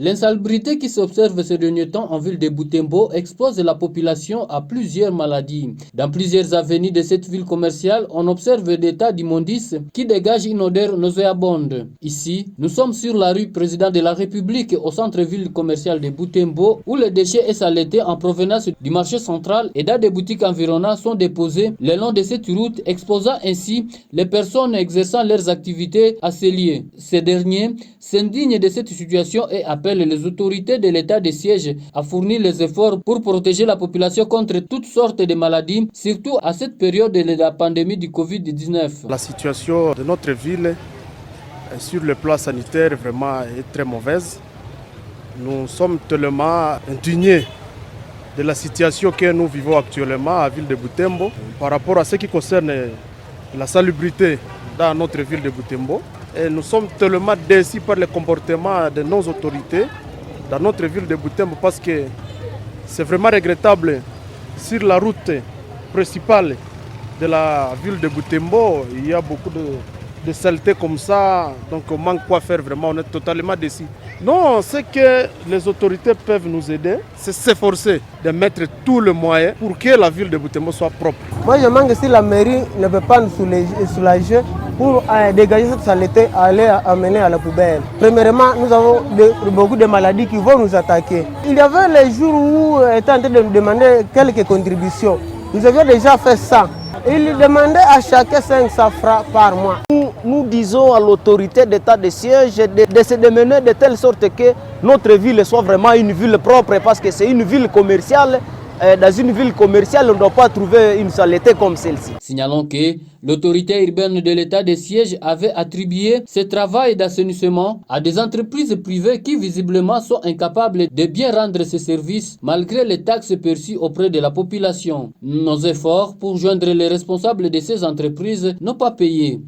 L'insalubrité qui s'observe ces derniers temps en ville de Butembo expose la population à plusieurs maladies. Dans plusieurs avenues de cette ville commerciale, on observe des tas d'immondices qui dégagent une odeur nauséabonde. Ici, nous sommes sur la rue Président de la République au centre-ville commercial de Butembo où les déchets et saletés en provenance du marché central et dans des boutiques environnantes sont déposés le long de cette route, exposant ainsi les personnes exerçant leurs activités à ces lieux. Ces derniers s'indignent de cette situation et appellent les autorités de l'état de siège à fournir les efforts pour protéger la population contre toutes sortes de maladies, surtout à cette période de la pandémie du Covid-19. La situation de notre ville sur le plan sanitaire vraiment est très mauvaise. Nous sommes tellement indignés de la situation que nous vivons actuellement à la ville de Butembo par rapport à ce qui concerne la salubrité dans notre ville de Butembo. Et nous sommes tellement déçus par le comportement de nos autorités dans notre ville de Butembo parce que c'est vraiment regrettable. Sur la route principale de la ville de Butembo, il y a beaucoup de saleté comme ça, donc on manque quoi faire vraiment, on est totalement déçus. Non, ce que les autorités peuvent nous aider, c'est s'efforcer de mettre tous les moyens pour que la ville de Butembo soit propre. Moi je manque si la mairie ne peut pas nous soulager pour dégager cette saleté, aller amener à la poubelle. Premièrement, nous avons beaucoup de maladies qui vont nous attaquer. Il y avait les jours où on était en train de demander quelques contributions. Nous avions déjà fait ça. Il demandait à chacun 500 francs par mois. Nous disons à l'autorité d'état de siège de se démener de telle sorte que notre ville soit vraiment une ville propre parce que c'est une ville commerciale. Dans une ville commerciale, on ne doit pas trouver une saleté comme celle-ci. Signalons que l'autorité urbaine de l'état de siège avait attribué ce travail d'assainissement à des entreprises privées qui visiblement sont incapables de bien rendre ces services malgré les taxes perçues auprès de la population. Nos efforts pour joindre les responsables de ces entreprises n'ont pas payé.